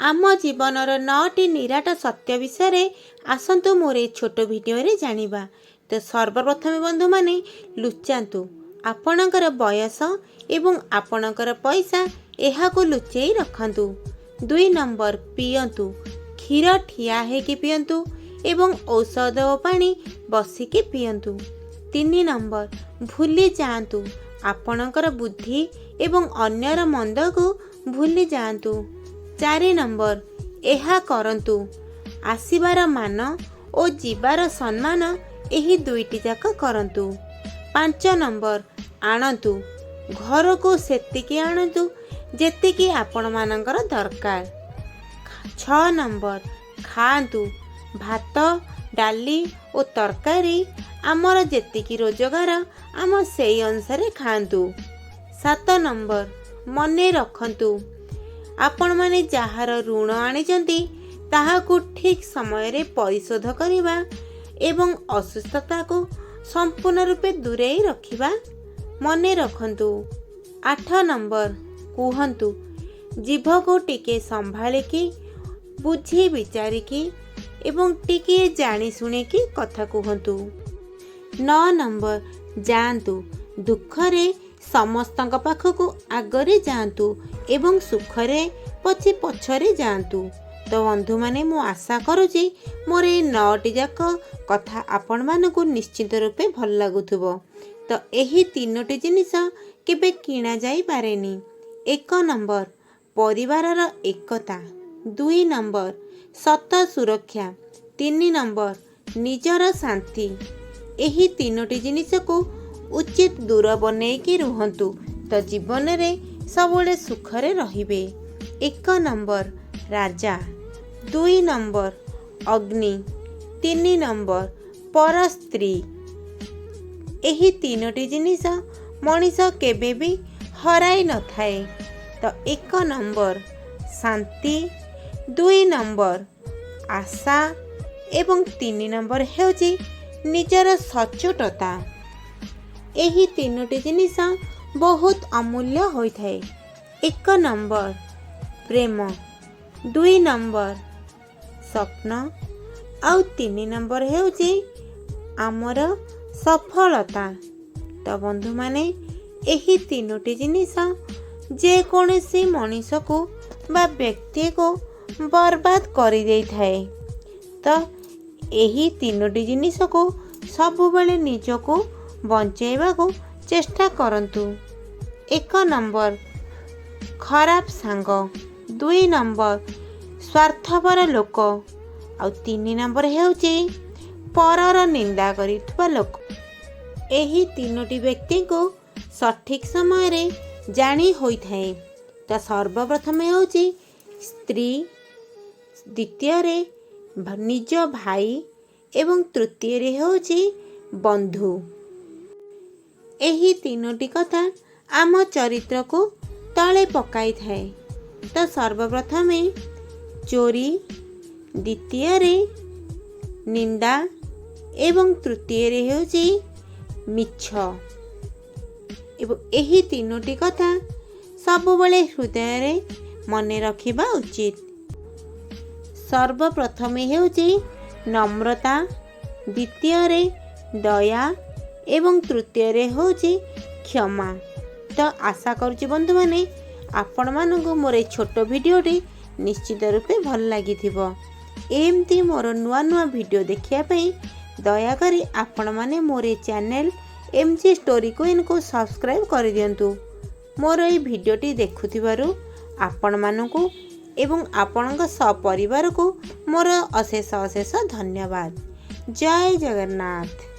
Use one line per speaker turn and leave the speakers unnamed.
आम जीवनर 9टी निराट सत्य विषय आसतु मोर ए छोट भिडियो जानिबा। तो सर्वप्रथम बंधु माने लुचातु आपणकर बयस एवं आपणकर पैसा एहाको लुचेई रखंतु। 2 नंबर पियंतु क्षीर ठिया हेकी पियंतु एवं औषध और पानी बसिकी पियंतु। 3 नंबर भूली जातु आपणकर बुद्धि एवं अन्यर मंद को भूली जातु। 4 नंबर एहा करंतु आसीबार मान और जीवार सम्मान एही दुईटी जाक करंतु। 5 नंबर आणतु घर को सेतिकी आणतु जेतिकी आपण मानकर दरकार। 6 नंबर खातु भात डाली और तरकारी आमर जेतिकी रोजगार आम से अनुसार खातु। 7 नंबर मने रखंतु आपण माने जହାର ऋण आनिचंती ताहाकू ठीक समय रे परिशोध करिबा एवं असुस्थता को संपूर्ण रूपे दूरेई रखिबा मने रखंतु। 8 नंबर कुहंतु जीभ को टिके संभालिकी बुझी विचारिकी एवं टिके जानी शुणिकी कथा कुहंतु। 9 नंबर जातु दुखरे समस्तक पाखक आगरे जातु एवं सुखरे पछे पछरे जातु। तो बंधु माने मु आशा करुची मोर ए 9टी जाक कथा आपण मानकु निश्चित रूपे भल लागुथुबो। तो एही 3टी जिनिस केबे किणा जाई पारेनी। 1 नंबर परिवारर एकता। 2 नंबर सत सुरक्षा। 3 नंबर निजर शांति। एही 3टी जिनिस को उचित दूर बनेकी रुहंतु तो जीवन रे सबले सुखरे रहिबे। 1 नंबर राजा। 2 नंबर अग्नि। 3 नंबर पर स्त्री। एही 3टी जिनिस मनीष केबे भी हराई न थाए। तो 1 नंबर शांति। 2 नंबर आशा एवं 3 नंबर हेउची निजर सचोटता। एही 3टी जिनिस बहुत अमूल्य होई थाए। 1 नंबर प्रेम। 2 नंबर स्वप्न आउ 3 नंबर हेउची आमर सफलता। तो बंधु माने एही 3टी जिनिस जे कोनोसी मनीष को बा व्यक्ति को बर्बाद करि देई थाए। तो एही 3टी जिनिस को सबुबले निजको बंचेबा को चेष्टा करंतु। 1 नंबर खराब सांग। 2 नंबर स्वार्थपर लोक आउ 3 नंबर हेउची परर निंदा करिथबा लोक। एही 3टी व्यक्ति को सठिक समय रे जानी होई थाए। तो सर्वप्रथम हेउची स्त्री, द्वितीय रे निज भाई एवं तृतीय रे हेउची बंधु। एही 3टी कथा आम चरित्र को तले पकाई थाए। तो सर्वप्रथम चोरी, द्वितीय रे निंदा एवं तृतीय रे हेउची मिछ। एवं एही 3टी कथा सबुबले हृदय रे मने रखिबा उचित। सर्वप्रथम हेउची नम्रता, द्वितीय रे दया एवं तृतीय रे होची क्षमा। तो आशा करुची बंधु माने आपण मानकु मोर ए छोट भिडियोटी निश्चित रूपे भल लागिथिबो। एमती मोर नुआ नुआ भिडियो देखिया पई दया करी आपण माने मोर ए चैनल एमजी स्टोरी क्वीन को सब्सक्राइब कर दियंतु। मोर ए भिडियोटी देखुथिबारु आपण मानकु एवं आपणक सपरिवार को मोर अशेष अशेष धन्यवाद। जय जगन्नाथ।